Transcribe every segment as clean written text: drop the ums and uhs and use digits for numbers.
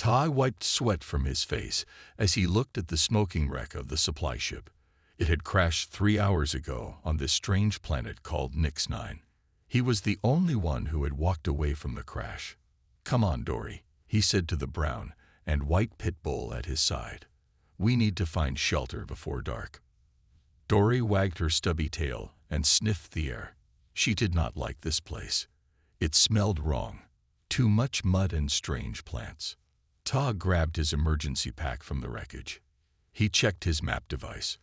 Ty wiped sweat from his face as he looked at the smoking wreck of the supply ship. It had crashed 3 hours ago on this strange planet called Nix-9. He was the only one who had walked away from the crash. "Come on, Dory," he said to the brown and white pit bull at his side. "We need to find shelter before dark." Dory wagged her stubby tail and sniffed the air. She did not like this place. It smelled wrong. Too much mud and strange plants. Ty grabbed his emergency pack from the wreckage. He checked his map device.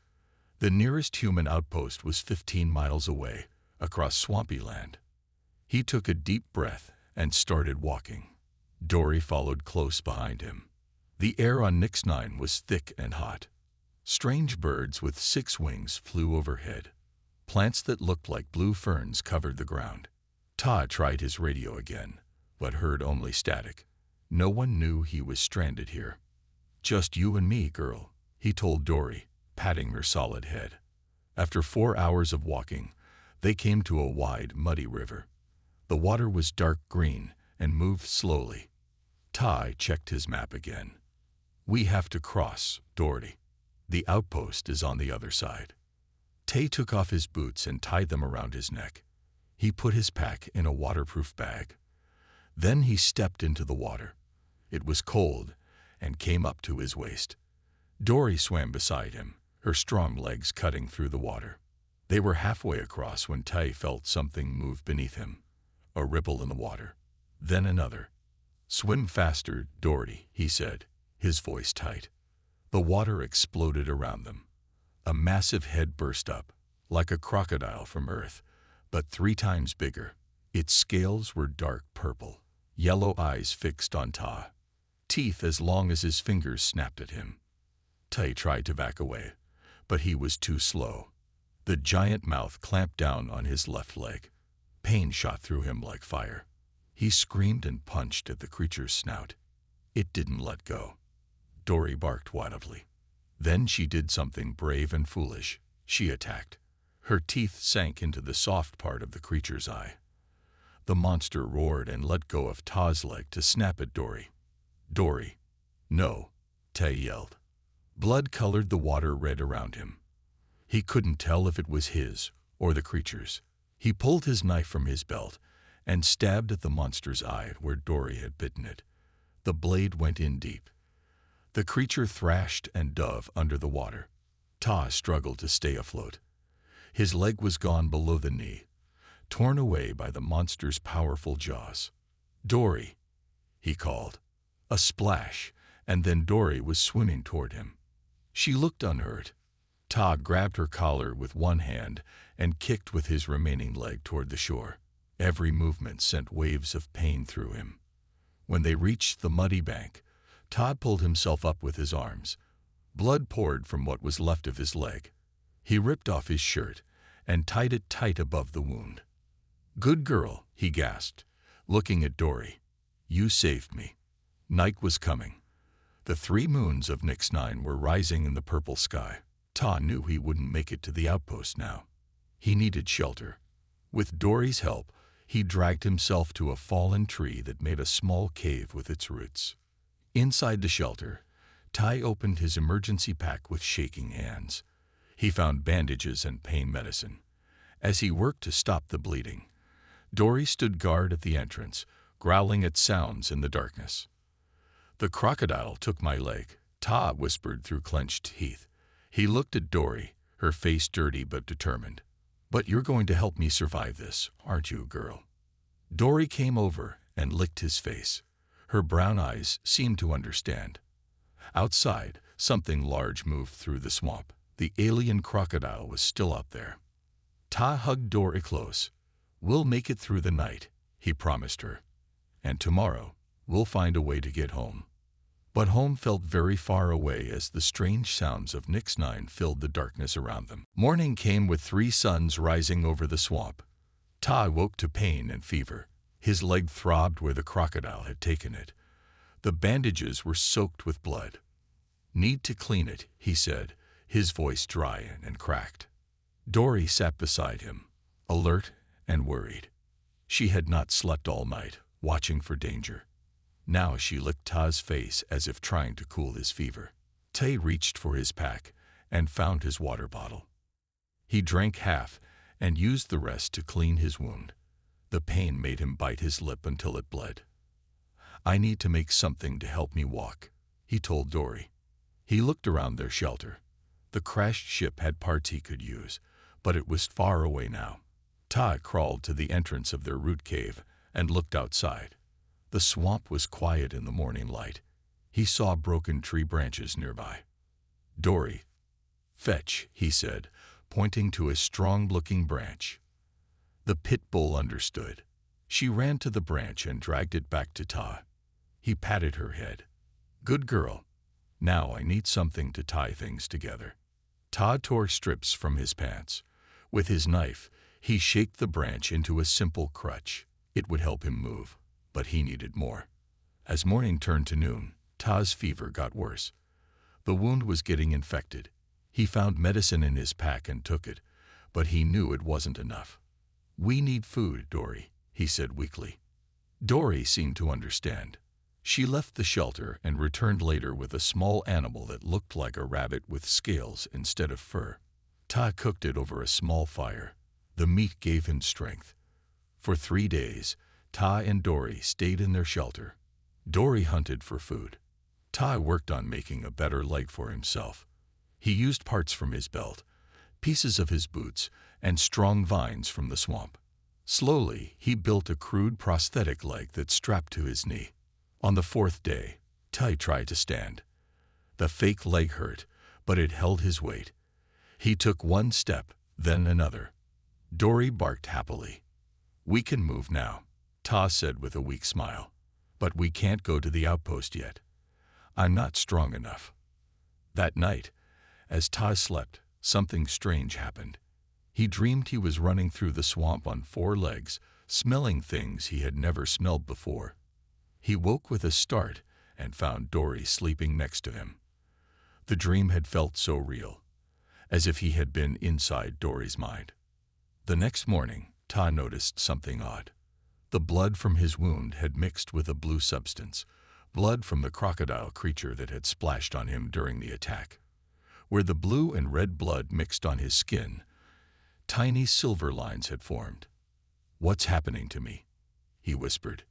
The nearest human outpost was 15 miles away, across swampy land. He took a deep breath and started walking. Dory followed close behind him. The air on Nix-9 was thick and hot. Strange birds with 6 wings flew overhead. Plants that looked like blue ferns covered the ground. Ty tried his radio again, but heard only static. No one knew he was stranded here. "Just you and me, girl," he told Dory, patting her solid head. After 4 hours of walking, they came to a wide, muddy river. The water was dark green and moved slowly. Ty checked his map again. "We have to cross, Dory. The outpost is on the other side." Tay took off his boots and tied them around his neck. He put his pack in a waterproof bag. Then he stepped into the water. It was cold and came up to his waist. Dory swam beside him, her strong legs cutting through the water. They were halfway across when Tay felt something move beneath him. A ripple in the water. Then another. "Swim faster, Dory," he said, his voice tight. The water exploded around them. A massive head burst up, like a crocodile from Earth, but 3 times bigger. Its scales were dark purple, yellow eyes fixed on Ty. Teeth as long as his fingers snapped at him. Tay tried to back away, but he was too slow. The giant mouth clamped down on his left leg. Pain shot through him like fire. He screamed and punched at the creature's snout. It didn't let go. Dory barked wildly. Then she did something brave and foolish. She attacked. Her teeth sank into the soft part of the creature's eye. The monster roared and let go of Tay's leg to snap at Dory. "Dory." "No," Tay yelled. Blood colored the water red around him. He couldn't tell if it was his or the creature's. He pulled his knife from his belt and stabbed at the monster's eye where Dory had bitten it. The blade went in deep. The creature thrashed and dove under the water. Tay struggled to stay afloat. His leg was gone below the knee, torn away by the monster's powerful jaws. "Dory," he called. A splash, and then Dory was swimming toward him. She looked unhurt. Tay grabbed her collar with one hand and kicked with his remaining leg toward the shore. Every movement sent waves of pain through him. When they reached the muddy bank, Tay pulled himself up with his arms. Blood poured from what was left of his leg. He ripped off his shirt and tied it tight above the wound. "Good girl," he gasped, looking at Dory. "You saved me." Night was coming. The 3 moons of Nix-9 were rising in the purple sky. Tay knew he wouldn't make it to the outpost now. He needed shelter. With Dory's help, he dragged himself to a fallen tree that made a small cave with its roots. Inside the shelter, Tay opened his emergency pack with shaking hands. He found bandages and pain medicine. As he worked to stop the bleeding, Dory stood guard at the entrance, growling at sounds in the darkness. "The crocodile took my leg," Tay whispered through clenched teeth. He looked at Dory, her face dirty but determined. "But you're going to help me survive this, aren't you, girl?" Dory came over and licked his face. Her brown eyes seemed to understand. Outside, something large moved through the swamp. The alien crocodile was still up there. Tay hugged Dory close. "We'll make it through the night," he promised her. "And tomorrow, we'll find a way to get home." But home felt very far away as the strange sounds of Nix-9 filled the darkness around them. Morning came with 3 suns rising over the swamp. Tay woke to pain and fever. His leg throbbed where the crocodile had taken it. The bandages were soaked with blood. "Need to clean it," he said, his voice dry and cracked. Dory sat beside him, alert and worried. She had not slept all night, watching for danger. Now she licked Ta's face as if trying to cool his fever. Tai reached for his pack and found his water bottle. He drank half and used the rest to clean his wound. The pain made him bite his lip until it bled. "I need to make something to help me walk," he told Dory. He looked around their shelter. The crashed ship had parts he could use, but it was far away now. Ta crawled to the entrance of their root cave and looked outside. The swamp was quiet in the morning light. He saw broken tree branches nearby. "Dory, fetch," he said, pointing to a strong-looking branch. The pit bull understood. She ran to the branch and dragged it back to Ta. He patted her head. "Good girl. Now I need something to tie things together." Ta tore strips from his pants. With his knife, he shaped the branch into a simple crutch. It would help him move, but he needed more. As morning turned to noon, Ta's fever got worse. The wound was getting infected. He found medicine in his pack and took it, but he knew it wasn't enough. "We need food, Dory," he said weakly. Dory seemed to understand. She left the shelter and returned later with a small animal that looked like a rabbit with scales instead of fur. Ta cooked it over a small fire. The meat gave him strength. For 3 days, Ta and Dory stayed in their shelter. Dory hunted for food. Ta worked on making a better leg for himself. He used parts from his belt, pieces of his boots, and strong vines from the swamp. Slowly, he built a crude prosthetic leg that strapped to his knee. On the 4th day, Tai tried to stand. The fake leg hurt, but it held his weight. He took one step, then another. Dory barked happily. "We can move now," Ta said with a weak smile. "But we can't go to the outpost yet. I'm not strong enough." That night, as Ta slept, something strange happened. He dreamed he was running through the swamp on 4 legs, smelling things he had never smelled before. He woke with a start and found Dory sleeping next to him. The dream had felt so real, as if he had been inside Dory's mind. The next morning, Ta noticed something odd. The blood from his wound had mixed with a blue substance, blood from the crocodile creature that had splashed on him during the attack. Where the blue and red blood mixed on his skin, tiny silver lines had formed. "What's happening to me?" he whispered.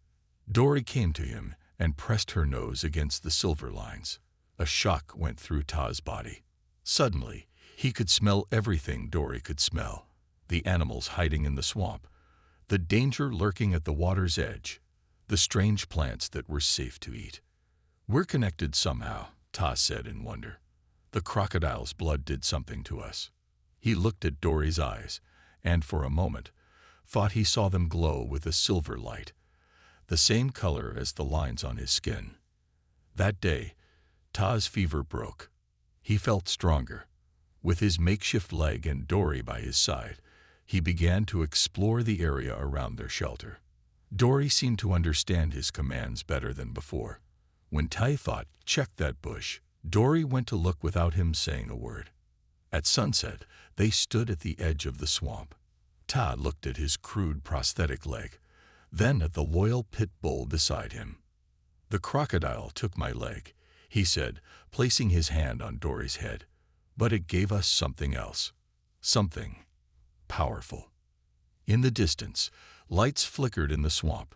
Dory came to him and pressed her nose against the silver lines. A shock went through Ta's body. Suddenly, he could smell everything Dory could smell. The animals hiding in the swamp, the danger lurking at the water's edge, the strange plants that were safe to eat. "We're connected somehow," Ta said in wonder. "The crocodile's blood did something to us." He looked at Dory's eyes, and for a moment, thought he saw them glow with a silver light, the same color as the lines on his skin. That day, Ta's fever broke. He felt stronger. With his makeshift leg and Dory by his side, he began to explore the area around their shelter. Dory seemed to understand his commands better than before. When Tai thought, "Check that bush," Dory went to look without him saying a word. At sunset, they stood at the edge of the swamp. Ta looked at his crude prosthetic leg, then at the loyal pit bull beside him. "The crocodile took my leg," he said, placing his hand on Dory's head. "But it gave us something else. Something powerful." In the distance, lights flickered in the swamp,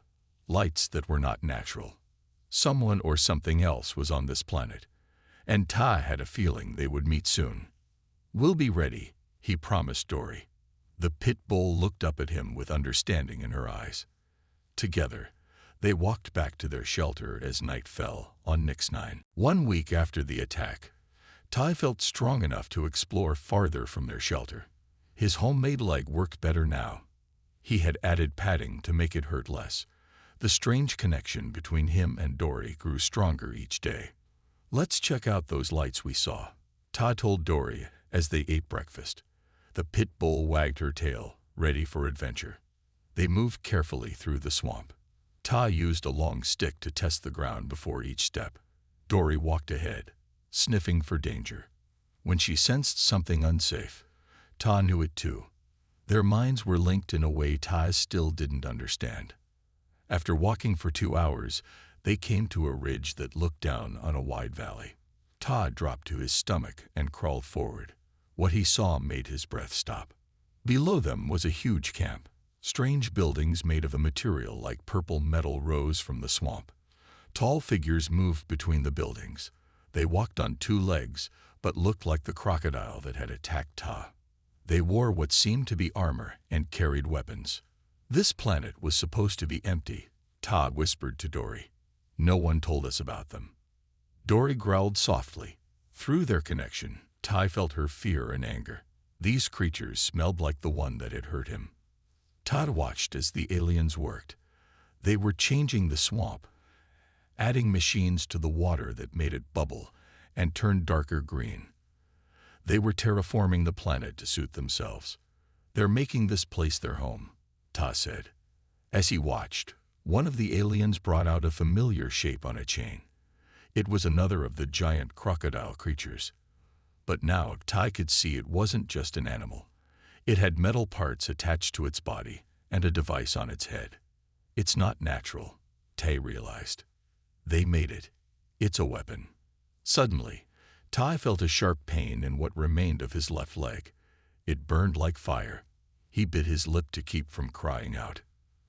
lights that were not natural. Someone or something else was on this planet, and Ta had a feeling they would meet soon. "We'll be ready," he promised Dory. The pit bull looked up at him with understanding in her eyes. Together, they walked back to their shelter as night fell on Nix-9. 1 week after the attack, Ta felt strong enough to explore farther from their shelter. His homemade leg worked better now. He had added padding to make it hurt less. The strange connection between him and Dory grew stronger each day. "Let's check out those lights we saw," Ta told Dory as they ate breakfast. The pit bull wagged her tail, ready for adventure. They moved carefully through the swamp. Ta used a long stick to test the ground before each step. Dory walked ahead, sniffing for danger. When she sensed something unsafe, Ta knew it too. Their minds were linked in a way Ta still didn't understand. After walking for 2 hours, They came to a ridge that looked down on a wide valley. Todd dropped to his stomach and crawled forward. What he saw made his breath stop. Below them was a huge camp. Strange buildings made of a material like purple metal rose from the swamp. Tall figures moved between the buildings. They walked on two legs, but looked like the crocodile that had attacked Ta. They wore what seemed to be armor and carried weapons. This planet was supposed to be empty, Ta whispered to Dory. No one told us about them. Dory growled softly. Through their connection, Ta felt her fear and anger. These creatures smelled like the one that had hurt him. Todd watched as the aliens worked. They were changing the swamp, adding machines to the water that made it bubble and turn darker green. They were terraforming the planet to suit themselves. They're making this place their home, Ta said. As he watched, one of the aliens brought out a familiar shape on a chain. It was another of the giant crocodile creatures. But now Ta could see it wasn't just an animal. It had metal parts attached to its body and a device on its head. It's not natural, Ta realized. They made it. It's a weapon. Suddenly, Ta felt a sharp pain in what remained of his left leg. It burned like fire. He bit his lip to keep from crying out.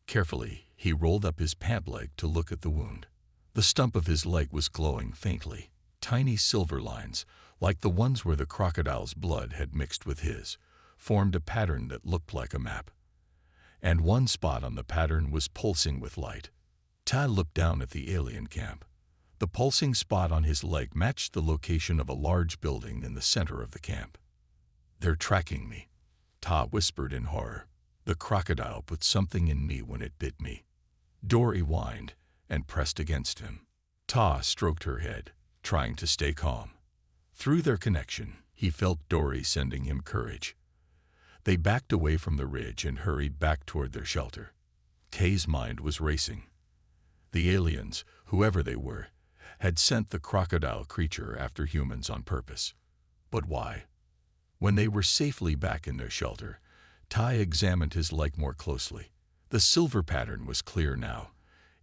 Carefully, he rolled up his pant leg to look at the wound. The stump of his leg was glowing faintly. Tiny silver lines, like the ones where the crocodile's blood had mixed with his, formed a pattern that looked like a map. And one spot on the pattern was pulsing with light. Ta looked down at the alien camp. The pulsing spot on his leg matched the location of a large building in the center of the camp. They're tracking me, Ta whispered in horror. The crocodile put something in me when it bit me. Dory whined and pressed against him. Ta stroked her head, trying to stay calm. Through their connection, he felt Dory sending him courage. They backed away from the ridge and hurried back toward their shelter. Kay's mind was racing. The aliens, whoever they were, had sent the crocodile creature after humans on purpose. But why? When they were safely back in their shelter, Ty examined his leg more closely. The silver pattern was clear now.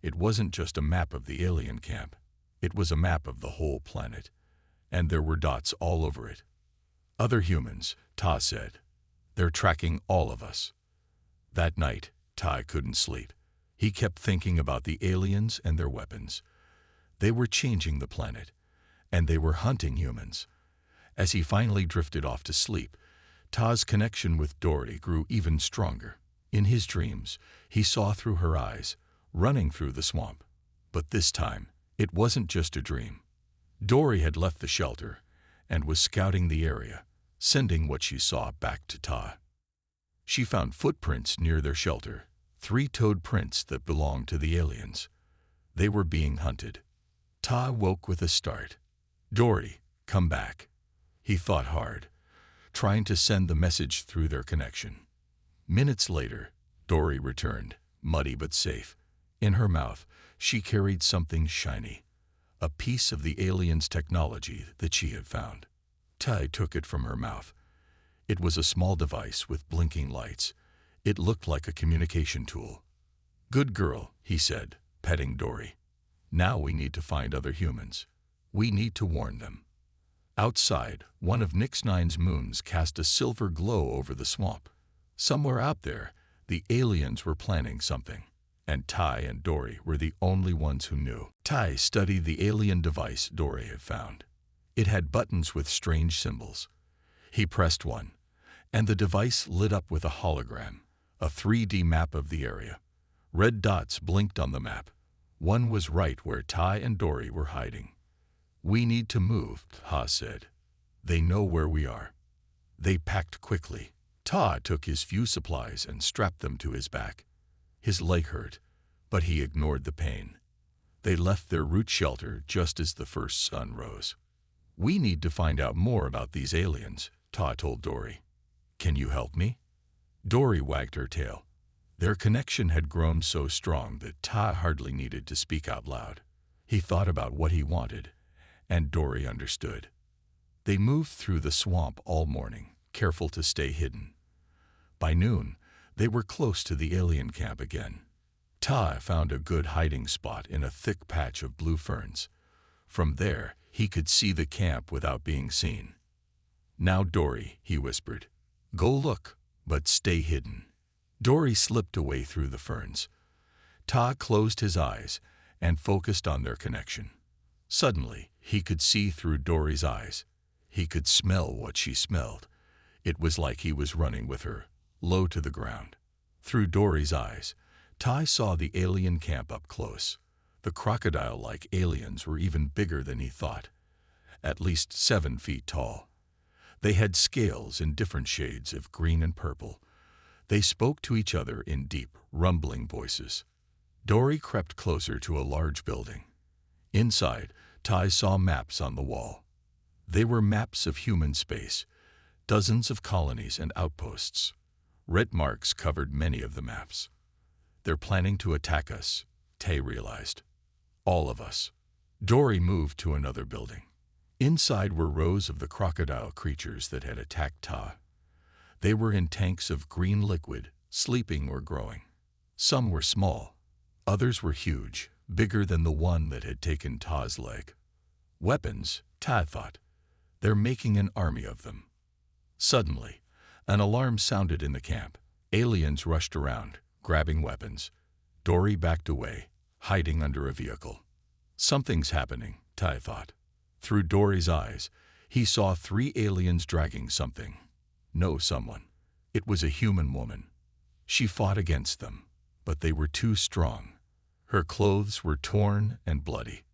It wasn't just a map of the alien camp. It was a map of the whole planet, and there were dots all over it. Other humans, Ta said. They're tracking all of us. That night, Ty couldn't sleep. He kept thinking about the aliens and their weapons. They were changing the planet, and they were hunting humans. As he finally drifted off to sleep, Ta's connection with Dory grew even stronger. In his dreams, he saw through her eyes, running through the swamp. But this time, it wasn't just a dream. Dory had left the shelter and was scouting the area, sending what she saw back to Ta. She found footprints near their shelter, 3-toed prints that belonged to the aliens. They were being hunted. Ta woke with a start. Dory, come back. He thought hard, trying to send the message through their connection. Minutes later, Dory returned, muddy but safe. In her mouth, she carried something shiny, a piece of the aliens' technology that she had found. Tai took it from her mouth. It was a small device with blinking lights. It looked like a communication tool. Good girl, he said, petting Dory. Now we need to find other humans. We need to warn them. Outside, one of Nix-9's moons cast a silver glow over the swamp. Somewhere out there, the aliens were planning something, and Tai and Dory were the only ones who knew. Tai studied the alien device Dory had found. It had buttons with strange symbols. He pressed one, and the device lit up with a hologram, a 3D map of the area. Red dots blinked on the map. One was right where Tai and Dory were hiding. We need to move, Ta said. They know where we are. They packed quickly. Ta took his few supplies and strapped them to his back. His leg hurt, but he ignored the pain. They left their root shelter just as the first sun rose. We need to find out more about these aliens, Ta told Dory. Can you help me? Dory wagged her tail. Their connection had grown so strong that Ta hardly needed to speak out loud. He thought about what he wanted, and Dory understood. They moved through the swamp all morning, careful to stay hidden. By noon, they were close to the alien camp again. Ta found a good hiding spot in a thick patch of blue ferns. From there, he could see the camp without being seen. "Now, Dory," he whispered. "Go look, but stay hidden." Dory slipped away through the ferns. Ta closed his eyes and focused on their connection. Suddenly, he could see through Dory's eyes. He could smell what she smelled. It was like he was running with her, low to the ground. Through Dory's eyes, Ta saw the alien camp up close. The crocodile-like aliens were even bigger than he thought, at least 7 feet tall. They had scales in different shades of green and purple. They spoke to each other in deep, rumbling voices. Dory crept closer to a large building. Inside, Ta saw maps on the wall. They were maps of human space, dozens of colonies and outposts. Red marks covered many of the maps. "They're planning to attack us," Ta realized. "All of us." Dory moved to another building. Inside were rows of the crocodile creatures that had attacked Ta. They were in tanks of green liquid, sleeping or growing. Some were small. Others were huge, bigger than the one that had taken Ta's leg. Weapons, Ta thought. They're making an army of them. Suddenly, an alarm sounded in the camp. Aliens rushed around, grabbing weapons. Dory backed away, hiding under a vehicle. Something's happening, Ta thought. Through Dory's eyes, he saw 3 aliens dragging something. No, someone. It was a human woman. She fought against them, but they were too strong. Her clothes were torn and bloody.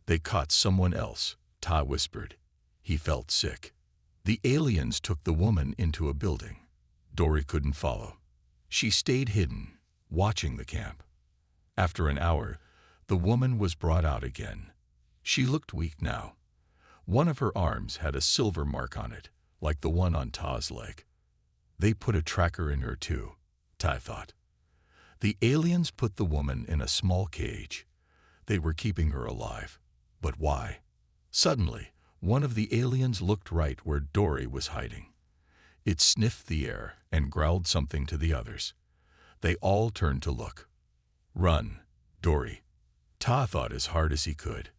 "They caught someone else," Ta whispered. He felt sick. The aliens took the woman into a building. Dory couldn't follow. She stayed hidden, watching the camp. After an hour, the woman was brought out again. She looked weak now. One of her arms had a silver mark on it, like the one on Ta's leg. They put a tracker in her too, Ta thought. The aliens put the woman in a small cage. They were keeping her alive. But why? Suddenly, one of the aliens looked right where Dory was hiding. It sniffed the air and growled something to the others. They all turned to look. "Run, Dory." Ta thought as hard as he could.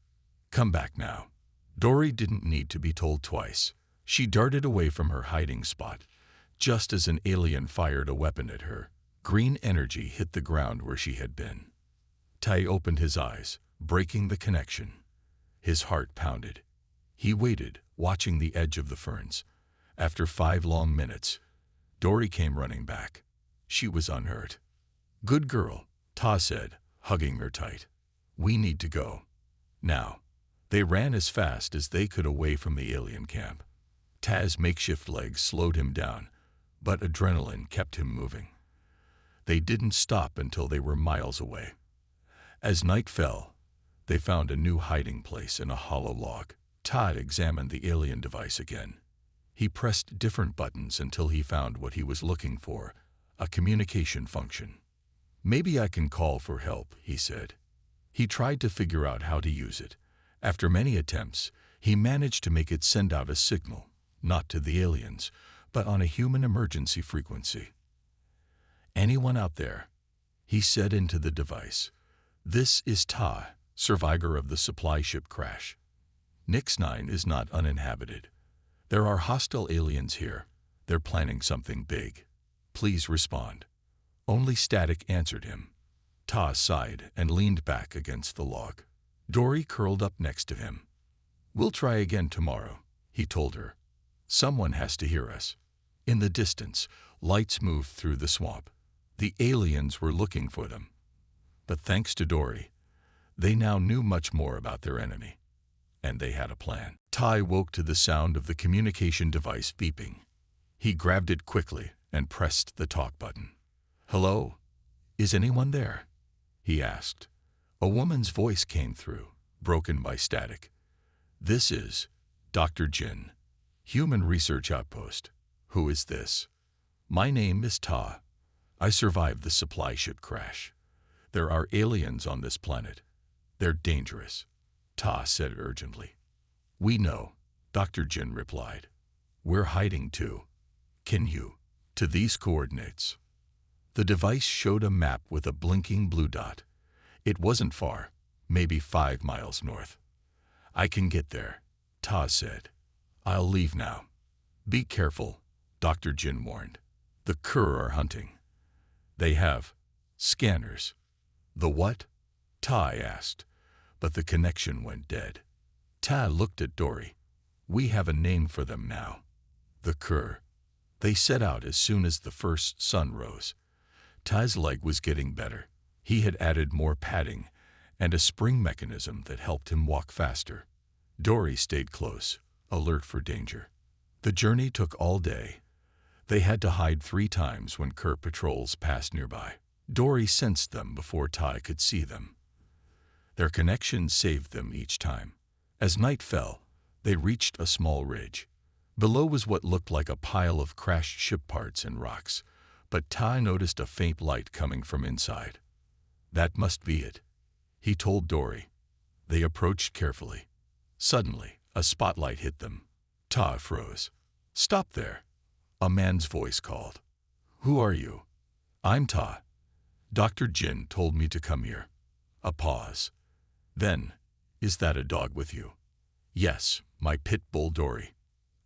"Come back now." Dory didn't need to be told twice. She darted away from her hiding spot, just as an alien fired a weapon at her. Green energy hit the ground where she had been. Tai opened his eyes, breaking the connection. His heart pounded. He waited, watching the edge of the ferns. After 5 long minutes, Dory came running back. She was unhurt. "Good girl," Ta said, hugging her tight. "We need to go. Now." They ran as fast as they could away from the alien camp. Ta's makeshift legs slowed him down, but adrenaline kept him moving. They didn't stop until they were miles away. As night fell, they found a new hiding place in a hollow log. Todd examined the alien device again. He pressed different buttons until he found what he was looking for, a communication function. "Maybe I can call for help," he said. He tried to figure out how to use it. After many attempts, he managed to make it send out a signal, not to the aliens, but on a human emergency frequency. "Anyone out there?" he said into the device. "This is Ta, survivor of the supply ship crash. Nix-9 is not uninhabited. There are hostile aliens here. They're planning something big. Please respond." Only static answered him. Ta sighed and leaned back against the log. Dory curled up next to him. "We'll try again tomorrow," he told her. "Someone has to hear us." In the distance, lights moved through the swamp. The aliens were looking for them. But thanks to Dory, they now knew much more about their enemy. And they had a plan. Tai woke to the sound of the communication device beeping. He grabbed it quickly and pressed the talk button. "Hello? Is anyone there?" he asked. A woman's voice came through, broken by static. "This is Dr. Jin, Human Research Outpost. Who is this?" "My name is Ta. I survived the supply ship crash. There are aliens on this planet. They're dangerous," Ta said urgently. "We know," Dr. Jin replied. "We're hiding too. Can you?" "To these coordinates." The device showed a map with a blinking blue dot. It wasn't far, maybe 5 miles north. I can get there, Ta said. I'll leave now. Be careful, Dr. Jin warned. The Cur are hunting. They have scanners. The what? Ta asked, but the connection went dead. Ta looked at Dory. We have a name for them now. The Cur. They set out as soon as the first sun rose. Ta's leg was getting better. He had added more padding and a spring mechanism that helped him walk faster. Dory stayed close, alert for danger. The journey took all day. They had to hide 3 times when Cur patrols passed nearby. Dory sensed them before Ta could see them. Their connection saved them each time. As night fell, they reached a small ridge. Below was what looked like a pile of crashed ship parts and rocks, but Ta noticed a faint light coming from inside. That must be it, he told Dory. They approached carefully. Suddenly, a spotlight hit them. Ta froze. Stop there, a man's voice called. Who are you? I'm Ta. Dr. Jin told me to come here. A pause. Then, is that a dog with you? Yes, my pit bull Dory.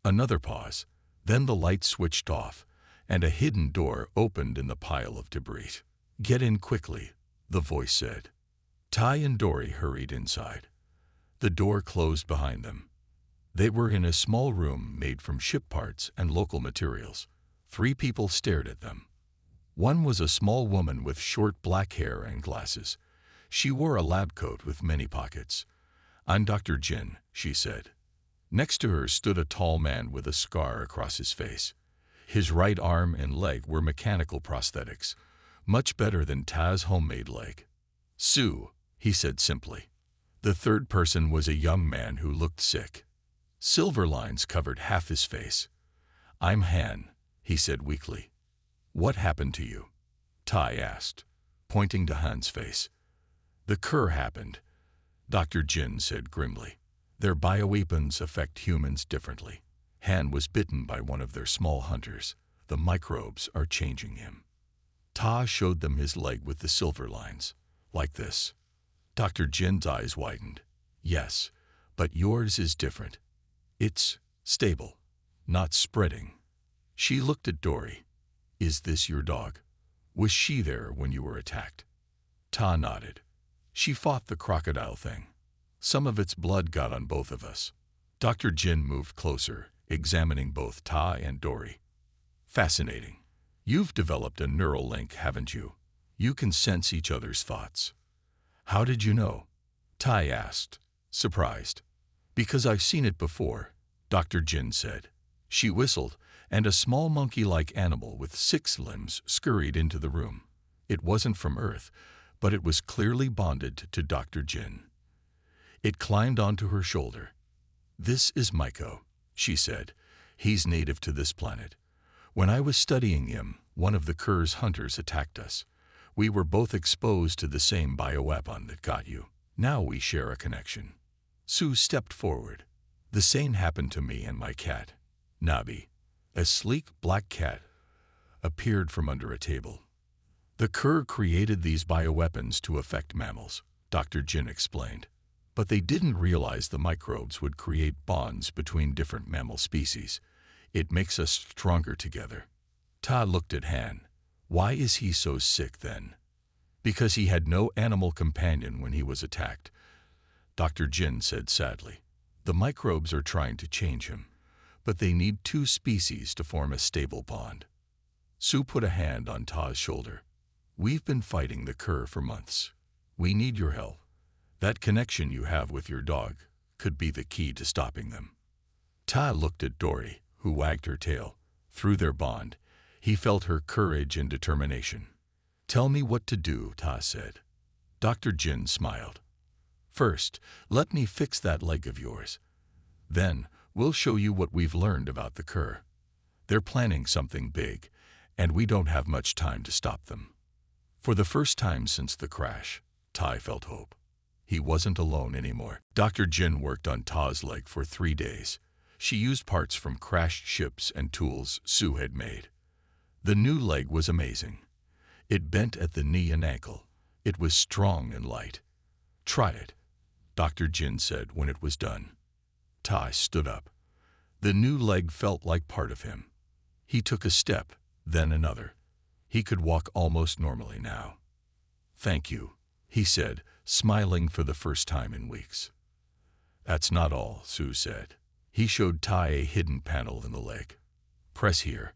Another pause. Then the light switched off, and a hidden door opened in the pile of debris. Get in quickly, the voice said. Ta and Dory hurried inside. The door closed behind them. They were in a small room made from ship parts and local materials. 3 people stared at them. One was a small woman with short black hair and glasses. She wore a lab coat with many pockets. I'm Dr. Jin, she said. Next to her stood a tall man with a scar across his face. His right arm and leg were mechanical prosthetics, much better than Ta's homemade leg. Sue, he said simply. The third person was a young man who looked sick. Silver lines covered half his face. I'm Han, he said weakly. What happened to you? Ta asked, pointing to Han's face. The Cur happened, Dr. Jin said grimly. Their bioweapons affect humans differently. Han was bitten by one of their small hunters. The microbes are changing him. Ta showed them his leg with the silver lines. Like this. Dr. Jin's eyes widened. Yes, but yours is different. It's stable, not spreading. She looked at Dory. Is this your dog? Was she there when you were attacked? Ta nodded. She fought the crocodile thing. Some of its blood got on both of us. Dr. Jin moved closer, examining both Ta and Dory. Fascinating. You've developed a neural link, haven't you? You can sense each other's thoughts. How did you know? Ta asked, surprised. Because I've seen it before, Dr. Jin said. She whistled, and a small monkey-like animal with 6 limbs scurried into the room. It wasn't from Earth, but it was clearly bonded to Dr. Jin. It climbed onto her shoulder. This is Maiko, she said. He's native to this planet. When I was studying him, one of the Cur's hunters attacked us. We were both exposed to the same bioweapon that got you. Now we share a connection. Sue stepped forward. The same happened to me and my cat. Nabi, a sleek black cat, appeared from under a table. The Cur created these bioweapons to affect mammals, Dr. Jin explained. But they didn't realize the microbes would create bonds between different mammal species. It makes us stronger together. Ta looked at Han. Why is he so sick then? Because he had no animal companion when he was attacked, Dr. Jin said sadly. The microbes are trying to change him, but they need 2 species to form a stable bond. Sue put a hand on Ta's shoulder. We've been fighting the Cur for months. We need your help. That connection you have with your dog could be the key to stopping them. Ta looked at Dory, who wagged her tail. Through their bond, he felt her courage and determination. Tell me what to do, Ta said. Dr. Jin smiled. First, let me fix that leg of yours. Then, we'll show you what we've learned about the Cur. They're planning something big, and we don't have much time to stop them. For the first time since the crash, Tai felt hope. He wasn't alone anymore. Dr. Jin worked on Ta's leg for 3 days. She used parts from crashed ships and tools Sue had made. The new leg was amazing. It bent at the knee and ankle. It was strong and light. "Try it," Dr. Jin said when it was done. Tai stood up. The new leg felt like part of him. He took a step, then another. He could walk almost normally now. "Thank you," he said, smiling for the first time in weeks. "That's not all," Sue said. He showed Tai a hidden panel in the leg. "Press here."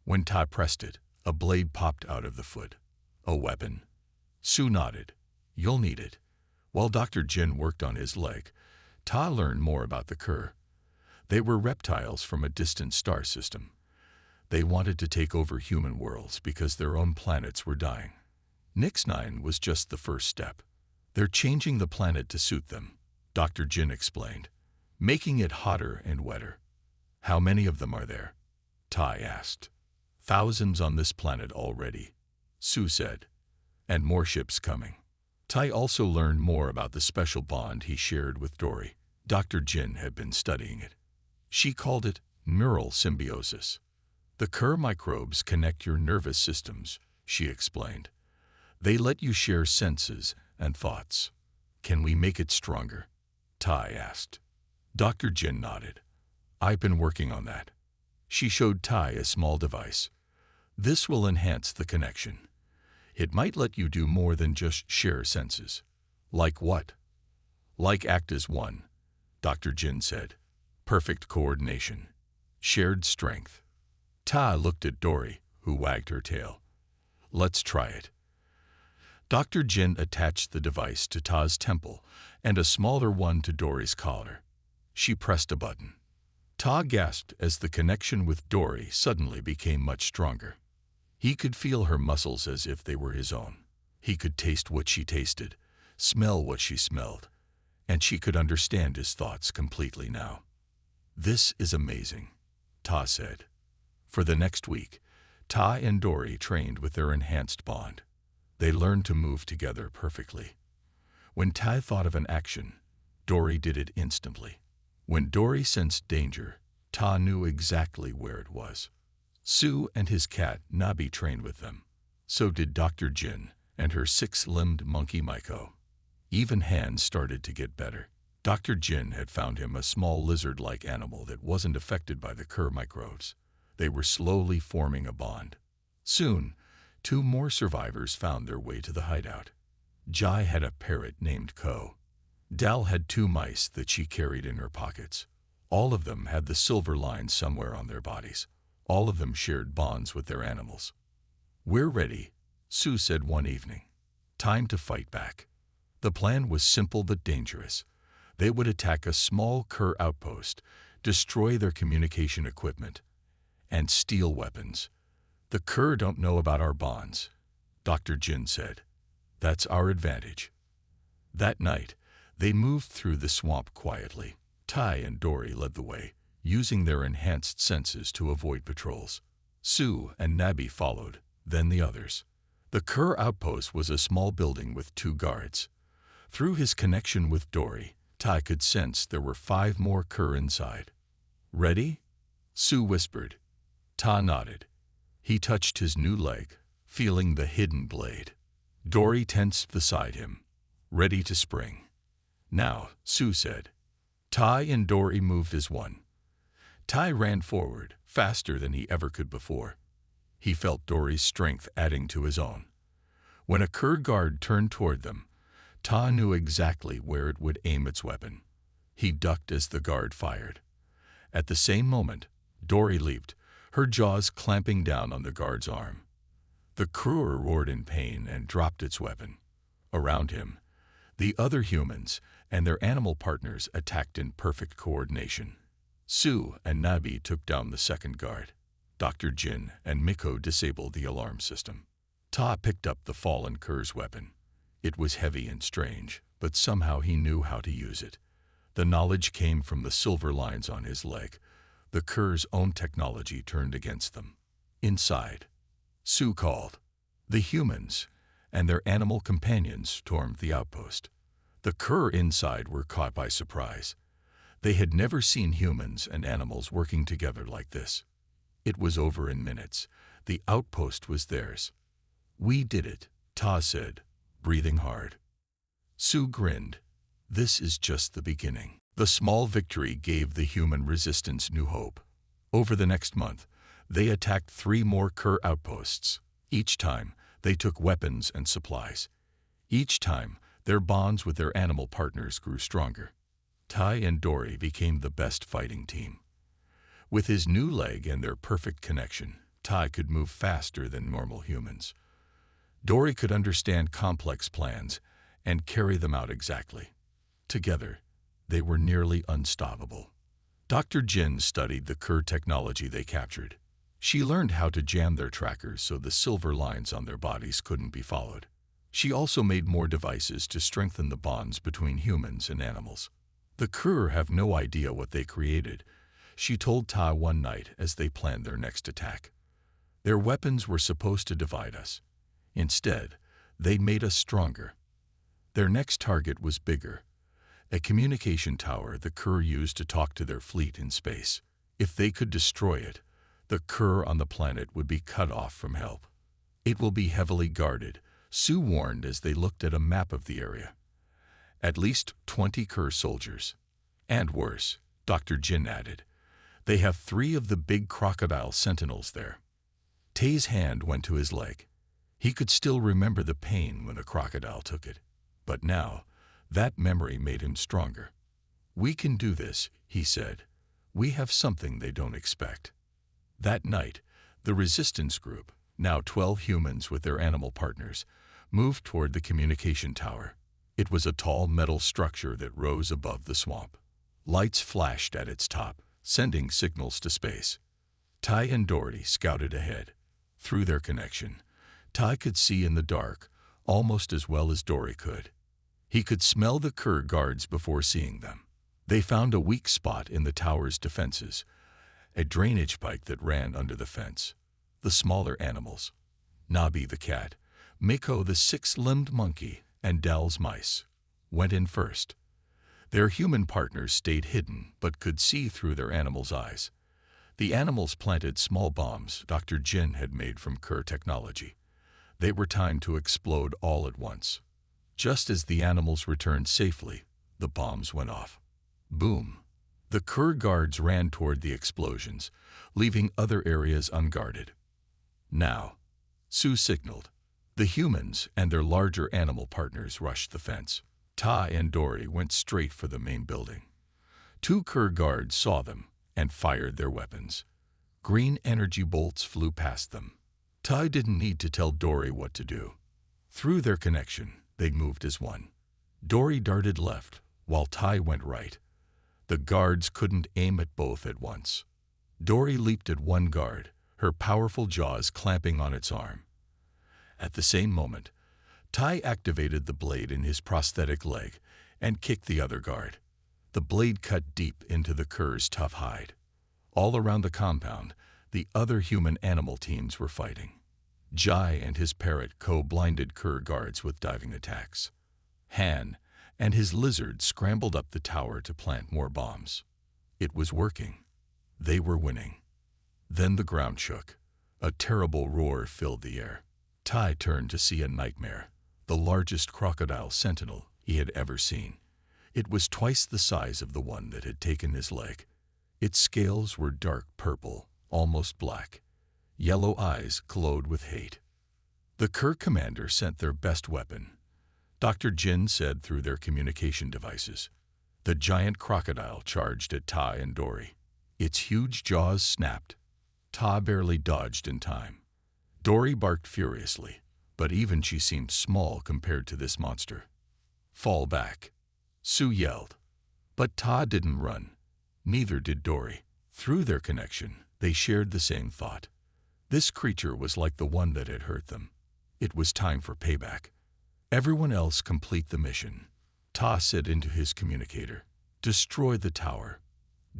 When Tai pressed it, a blade popped out of the foot. "A weapon?" Sue nodded. "You'll need it." While Dr. Jin worked on his leg, Ta learned more about the Cur. They were reptiles from a distant star system. They wanted to take over human worlds because their own planets were dying. Nix-9 was just the first step. They're changing the planet to suit them, Dr. Jin explained, making it hotter and wetter. "How many of them are there?" Tai asked. "Thousands on this planet already," Sue said, "and more ships coming." Tai also learned more about the special bond he shared with Dory. Dr. Jin had been studying it. She called it neural symbiosis. "The Cur microbes connect your nervous systems," she explained. "They let you share senses and thoughts." "Can we make it stronger?" Tai asked. Dr. Jin nodded. "I've been working on that." She showed Tai a small device. "This will enhance the connection. It might let you do more than just share senses." "Like what?" "Like act as one," Dr. Jin said. "Perfect coordination. Shared strength." Tai looked at Dory, who wagged her tail. "Let's try it." Dr. Jin attached the device to Ta's temple and a smaller one to Dory's collar. She pressed a button. Ta gasped as the connection with Dory suddenly became much stronger. He could feel her muscles as if they were his own. He could taste what she tasted, smell what she smelled, and she could understand his thoughts completely now. "This is amazing," Ta said. For the next week, Ta and Dory trained with their enhanced bond. They learned to move together perfectly. When Ta thought of an action, Dory did it instantly. When Dory sensed danger, Ta knew exactly where it was. Sue and his cat Nabi trained with them. So did Dr. Jin and her six-limbed monkey Maiko. Even Hans started to get better. Dr. Jin had found him a small lizard-like animal that wasn't affected by the Cur microbes. They were slowly forming a bond. Soon, 2 more survivors found their way to the hideout. Jai had a parrot named Ko. Dal had 2 mice that she carried in her pockets. All of them had the silver line somewhere on their bodies. All of them shared bonds with their animals. "We're ready," Sue said one evening. "Time to fight back." The plan was simple but dangerous. They would attack a small Cur outpost, destroy their communication equipment, and steal weapons. "The Cur don't know about our bonds," Dr. Jin said. "That's our advantage." That night, they moved through the swamp quietly. Tai and Dory led the way, using their enhanced senses to avoid patrols. Sue and Nabi followed, then the others. The Cur outpost was a small building with 2 guards. Through his connection with Dory, Tai could sense there were 5 more Cur inside. "Ready?" Sue whispered. Ta nodded. He touched his new leg, feeling the hidden blade. Dory tensed beside him, ready to spring. "Now," Sue said. Tai and Dory moved as one. Tai ran forward, faster than he ever could before. He felt Dory's strength adding to his own. When a Cur guard turned toward them, Ta knew exactly where it would aim its weapon. He ducked as the guard fired. At the same moment, Dory leaped, her jaws clamping down on the guard's arm. The Cur roared in pain and dropped its weapon. Around him, the other humans and their animal partners attacked in perfect coordination. Sue and Nabi took down the second guard. Dr. Jin and Miko disabled the alarm system. Ta picked up the fallen Cur's weapon. It was heavy and strange, but somehow he knew how to use it. The knowledge came from the silver lines on his leg. The Cur's own technology turned against them. Inside, Sue called. The humans and their animal companions stormed the outpost. The Cur inside were caught by surprise. They had never seen humans and animals working together like this. It was over in minutes. The outpost was theirs. "We did it," Ta said, breathing hard. Sue grinned. "This is just the beginning." The small victory gave the human resistance new hope. Over the next month, they attacked 3 more Cur outposts. Each time, they took weapons and supplies. Each time, their bonds with their animal partners grew stronger. Tai and Dory became the best fighting team. With his new leg and their perfect connection, Tai could move faster than normal humans. Dory could understand complex plans and carry them out exactly. Together, they were nearly unstoppable. Dr. Jin studied the Cur technology they captured. She learned how to jam their trackers so the silver lines on their bodies couldn't be followed. She also made more devices to strengthen the bonds between humans and animals. "The Cur have no idea what they created," she told Ta one night as they planned their next attack. "Their weapons were supposed to divide us. Instead, they made us stronger." Their next target was bigger, a communication tower the Cur used to talk to their fleet in space. If they could destroy it, the Cur on the planet would be cut off from help. "It will be heavily guarded," Sue warned as they looked at a map of the area. "At least 20 Cur soldiers. And worse," Dr. Jin added. "They have 3 of the big crocodile sentinels there." Tay's hand went to his leg. He could still remember the pain when the crocodile took it. But now, that memory made him stronger. "We can do this," he said. "We have something they don't expect." That night, the resistance group, now 12 humans with their animal partners, moved toward the communication tower. It was a tall metal structure that rose above the swamp. Lights flashed at its top, sending signals to space. Tai and Dory scouted ahead. Through their connection, Tai could see in the dark almost as well as Dory could. He could smell the Cur guards before seeing them. They found a weak spot in the tower's defenses, a drainage pipe that ran under the fence. The smaller animals, Nabi the cat, Mako the 6-limbed monkey, and Dal's mice, went in first. Their human partners stayed hidden but could see through their animals' eyes. The animals planted small bombs Dr. Jin had made from Cur technology. They were timed to explode all at once. Just as the animals returned safely, the bombs went off. Boom! The Cur guards ran toward the explosions, leaving other areas unguarded. "Now," Sue signaled. The humans and their larger animal partners rushed the fence. Tai and Dory went straight for the main building. 2 Cur guards saw them and fired their weapons. Green energy bolts flew past them. Tai didn't need to tell Dory what to do. Through their connection, they moved as one. Dory darted left, while Tai went right. The guards couldn't aim at both at once. Dory leaped at one guard, her powerful jaws clamping on its arm. At the same moment, Tai activated the blade in his prosthetic leg and kicked the other guard. The blade cut deep into the Cur's tough hide. All around the compound, the other human-animal teams were fighting. Jai and his parrot blinded Cur guards with diving attacks. Han and his lizard scrambled up the tower to plant more bombs. It was working. They were winning. Then the ground shook. A terrible roar filled the air. Tai turned to see a nightmare, the largest crocodile sentinel he had ever seen. It was twice the size of the one that had taken his leg. Its scales were dark purple, almost black. Yellow eyes glowed with hate. The Cur commander sent their best weapon, Dr. Jin said through their communication devices. The giant crocodile charged at Tai and Dory. Its huge jaws snapped. Ta barely dodged in time. Dory barked furiously, but even she seemed small compared to this monster. "Fall back," Sue yelled. But Ta didn't run. Neither did Dory. Through their connection, they shared the same thought. This creature was like the one that had hurt them. It was time for payback. "Everyone else complete the mission," Ta said into his communicator. "Destroy the tower.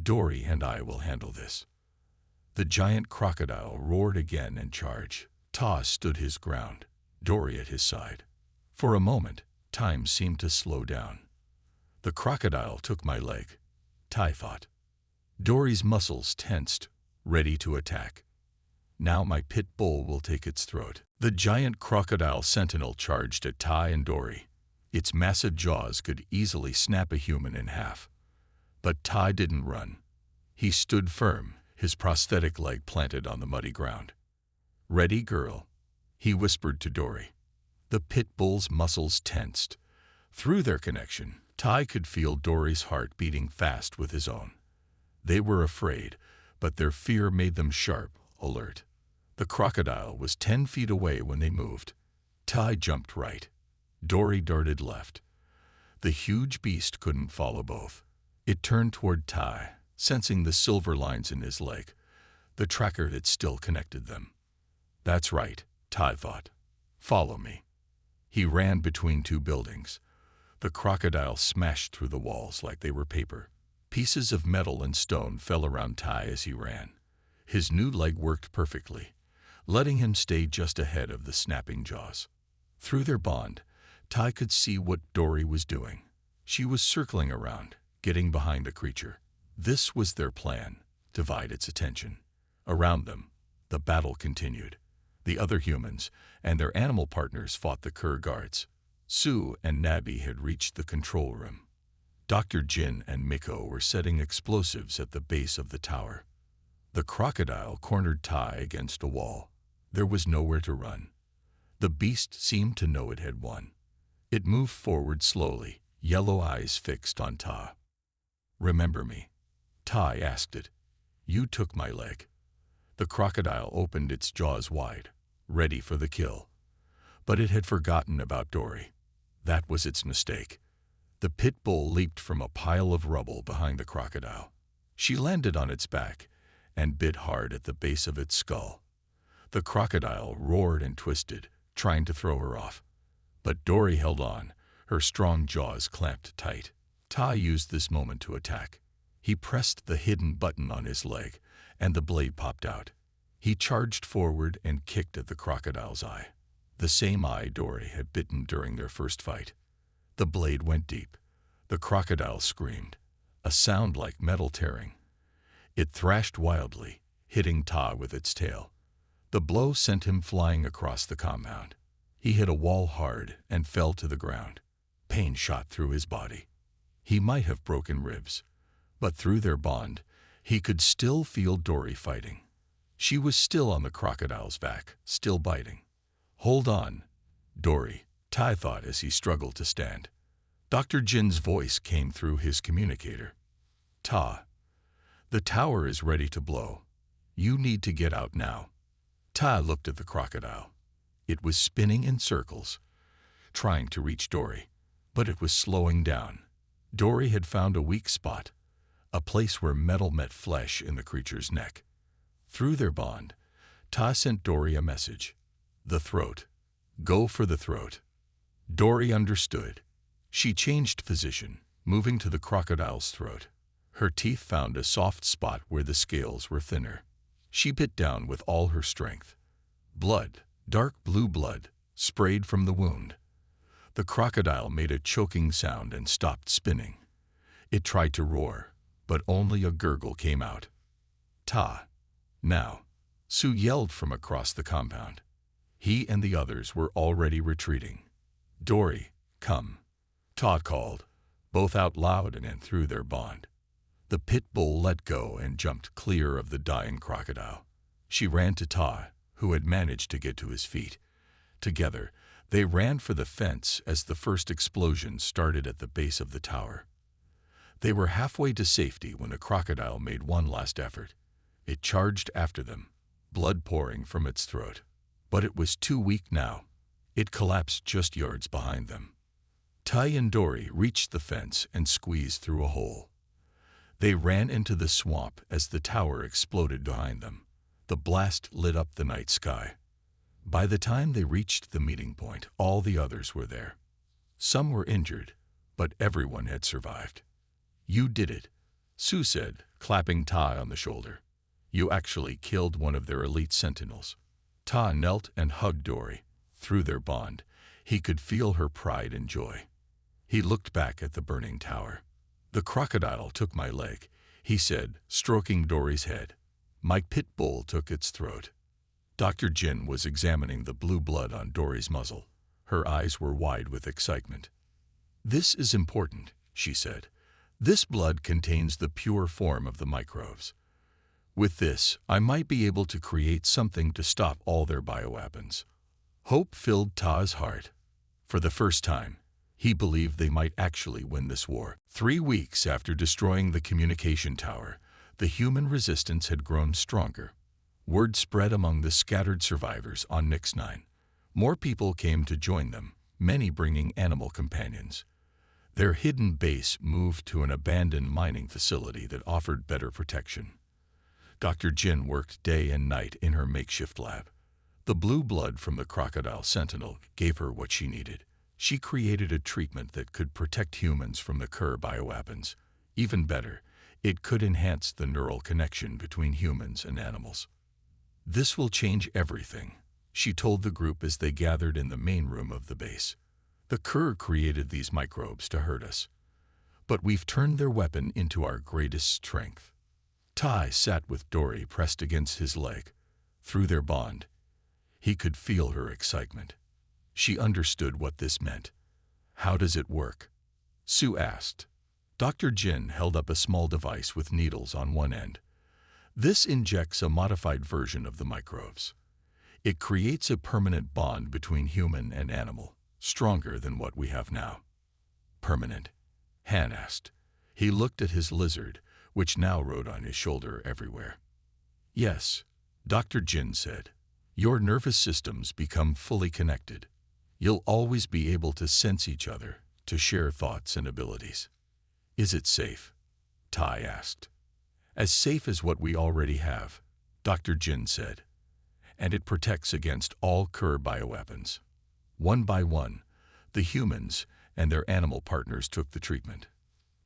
Dory and I will handle this." The giant crocodile roared again and charged. Ta stood his ground, Dory at his side. For a moment, time seemed to slow down. "The crocodile took my leg," Tai thought. Dory's muscles tensed, ready to attack. Now my pit bull will take its throat. The giant crocodile sentinel charged at Ty and Dory. Its massive jaws could easily snap a human in half. But Ty didn't run. He stood firm, his prosthetic leg planted on the muddy ground. "Ready, girl?" he whispered to Dory. The pit bull's muscles tensed. Through their connection, Ty could feel Dory's heart beating fast with his own. They were afraid, but their fear made them sharp, alert. The crocodile was 10 feet away when they moved. Ty jumped right. Dory darted left. The huge beast couldn't follow both. It turned toward Ty, sensing the silver lines in his leg, the tracker that still connected them. "That's right," Ty thought. "Follow me." He ran between two buildings. The crocodile smashed through the walls like they were paper. Pieces of metal and stone fell around Ty as he ran. His new leg worked perfectly, letting him stay just ahead of the snapping jaws. Through their bond, Ty could see what Dory was doing. She was circling around, getting behind the creature. This was their plan, divide its attention. Around them, the battle continued. The other humans and their animal partners fought the Cur guards. Sue and Nabby had reached the control room. Dr. Jin and Miko were setting explosives at the base of the tower. The crocodile cornered Ty against a wall. There was nowhere to run. The beast seemed to know it had won. It moved forward slowly, yellow eyes fixed on Ty. "Remember me?" Ty asked it. "You took my leg." The crocodile opened its jaws wide, ready for the kill. But it had forgotten about Dory. That was its mistake. The pit bull leaped from a pile of rubble behind the crocodile. She landed on its back and bit hard at the base of its skull. The crocodile roared and twisted, trying to throw her off. But Dory held on, her strong jaws clamped tight. Ty used this moment to attack. He pressed the hidden button on his leg, and the blade popped out. He charged forward and kicked at the crocodile's eye, the same eye Dory had bitten during their first fight. The blade went deep. The crocodile screamed, a sound like metal tearing. It thrashed wildly, hitting Ty with its tail. The blow sent him flying across the compound. He hit a wall hard and fell to the ground. Pain shot through his body. He might have broken ribs, but through their bond, he could still feel Dory fighting. She was still on the crocodile's back, still biting. "Hold on, Dory," Ty thought as he struggled to stand. Dr. Jin's voice came through his communicator. "Ty, the tower is ready to blow. You need to get out now." Ty looked at the crocodile. It was spinning in circles, trying to reach Dory, but it was slowing down. Dory had found a weak spot, a place where metal met flesh in the creature's neck. Through their bond, Ty sent Dory a message. "The throat. Go for the throat." Dory understood. She changed position, moving to the crocodile's throat. Her teeth found a soft spot where the scales were thinner. She bit down with all her strength. Blood, dark blue blood, sprayed from the wound. The crocodile made a choking sound and stopped spinning. It tried to roar, but only a gurgle came out. "Ta! Now!" Sue yelled from across the compound. He and the others were already retreating. "Dory, come!" Ta called, both out loud and through their bond. The pit bull let go and jumped clear of the dying crocodile. She ran to Ta, who had managed to get to his feet. Together, they ran for the fence as the first explosion started at the base of the tower. They were halfway to safety when the crocodile made one last effort. It charged after them, blood pouring from its throat. But it was too weak now. It collapsed just yards behind them. Ty and Dory reached the fence and squeezed through a hole. They ran into the swamp as the tower exploded behind them. The blast lit up the night sky. By the time they reached the meeting point, all the others were there. Some were injured, but everyone had survived. "You did it," Sue said, clapping Ty on the shoulder. "You actually killed one of their elite sentinels." Ty knelt and hugged Dory. Through their bond, he could feel her pride and joy. He looked back at the burning tower. "The crocodile took my leg," he said, stroking Dory's head. "My pit bull took its throat. Dr. Jin was examining the blue blood on Dory's muzzle. Her eyes were wide with excitement. "This is important," she said. "This blood contains the pure form of the microbes. With this, I might be able to create something to stop all their bioweapons." Hope filled Ta's heart. For the first time, he believed they might actually win this war. 3 weeks after destroying the communication tower, the human resistance had grown stronger. Word spread among the scattered survivors on Nix-9. More people came to join them, many bringing animal companions. Their hidden base moved to an abandoned mining facility that offered better protection. Dr. Jin worked day and night in her makeshift lab. The blue blood from the Crocodile Sentinel gave her what she needed. She created a treatment that could protect humans from the Cur bioweapons. Even better, it could enhance the neural connection between humans and animals. "This will change everything," she told the group as they gathered in the main room of the base. "The Cur created these microbes to hurt us, but we've turned their weapon into our greatest strength." Tai sat with Dory pressed against his leg. Through their bond, he could feel her excitement. She understood what this meant. "How does it work?" Sue asked. Dr. Jin held up a small device with needles on one end. "This injects a modified version of the microbes. It creates a permanent bond between human and animal, stronger than what we have now." "Permanent?" Han asked. He looked at his lizard, which now rode on his shoulder everywhere. "Yes," Dr. Jin said. "Your nervous systems become fully connected. You'll always be able to sense each other, to share thoughts and abilities." "Is it safe?" Tai asked. "As safe as what we already have," Dr. Jin said. "And it protects against all Cur bioweapons." One by one, the humans and their animal partners took the treatment.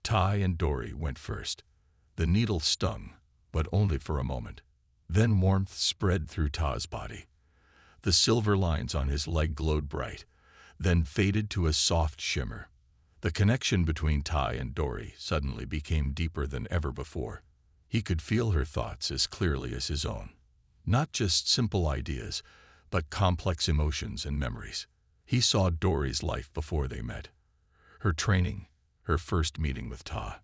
Tai and Dory went first. The needle stung, but only for a moment. Then warmth spread through Ta's body. The silver lines on his leg glowed bright, then faded to a soft shimmer. The connection between Tai and Dory suddenly became deeper than ever before. He could feel her thoughts as clearly as his own. Not just simple ideas, but complex emotions and memories. He saw Dory's life before they met. Her training, her first meeting with Ta.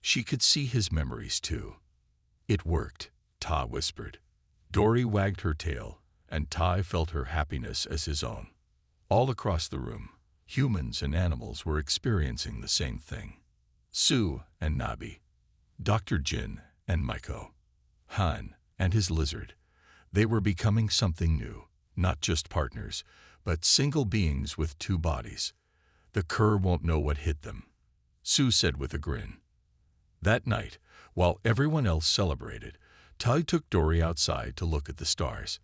She could see his memories too. "It worked," Ta whispered. Dory wagged her tail, and Tai felt her happiness as his own. All across the room, humans and animals were experiencing the same thing. Sue and Nabi, Dr. Jin and Maiko, Han and his lizard. They were becoming something new, not just partners, but single beings with 2 bodies. "The Cur won't know what hit them," Sue said with a grin. That night, while everyone else celebrated, Tai took Dory outside to look at the stars.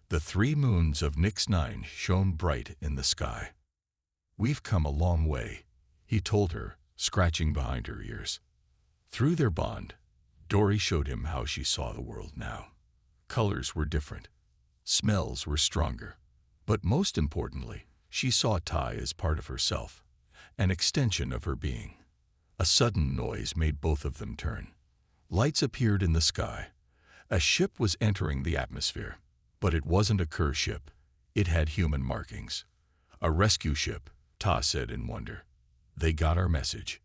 The 3 moons of Nix-9 shone bright in the sky. "We've come a long way," he told her, scratching behind her ears. Through their bond, Dory showed him how she saw the world now. Colors were different. Smells were stronger. But most importantly, she saw Tai as part of herself, an extension of her being. A sudden noise made both of them turn. Lights appeared in the sky. A ship was entering the atmosphere. But it wasn't a Cur ship. It had human markings. "A rescue ship," Ta said in wonder. "They got our message."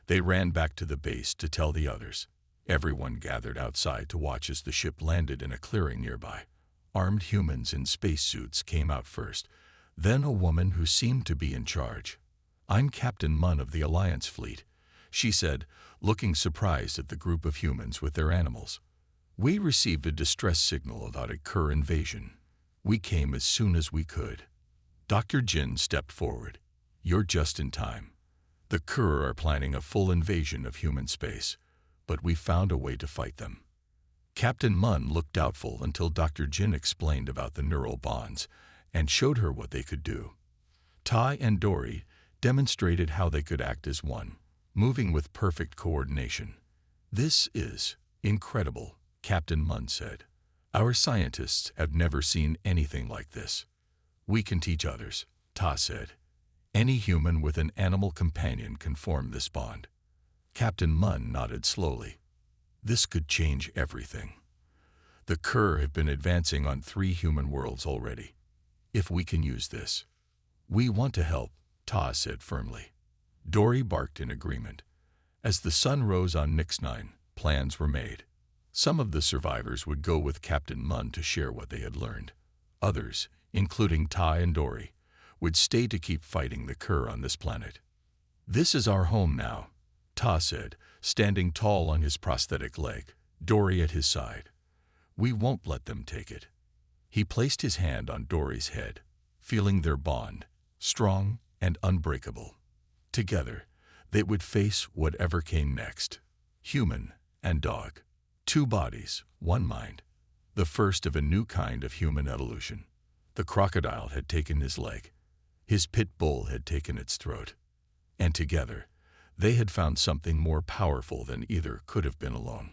They ran back to the base to tell the others. Everyone gathered outside to watch as the ship landed in a clearing nearby. Armed humans in spacesuits came out first, then a woman who seemed to be in charge. "I'm Captain Mun of the Alliance Fleet," she said, looking surprised at the group of humans with their animals. "We received a distress signal about a Cur invasion. We came as soon as we could." Dr. Jin stepped forward. "You're just in time. The Cur are planning a full invasion of human space, but we found a way to fight them." Captain Mun looked doubtful until Dr. Jin explained about the neural bonds and showed her what they could do. Tai and Dory demonstrated how they could act as one, moving with perfect coordination. "This is incredible," Captain Mun said. "Our scientists have never seen anything like this." "We can teach others," Ta said. "Any human with an animal companion can form this bond." Captain Mun nodded slowly. "This could change everything." The Cur have been advancing on 3 human worlds already. If we can use this. We want to help, Ta said firmly. Dory barked in agreement. As the sun rose on Nix-9, plans were made. Some of the survivors would go with Captain Munn to share what they had learned. Others, including Tai and Dory, would stay to keep fighting the Cur on this planet. This is our home now, Ta said, standing tall on his prosthetic leg, Dory at his side. We won't let them take it. He placed his hand on Dory's head, feeling their bond, strong and unbreakable. Together, they would face whatever came next. Human and dog. 2 bodies, 1 mind. The first of a new kind of human evolution. The crocodile had taken his leg. His pit bull had taken its throat. And together, they had found something more powerful than either could have been alone.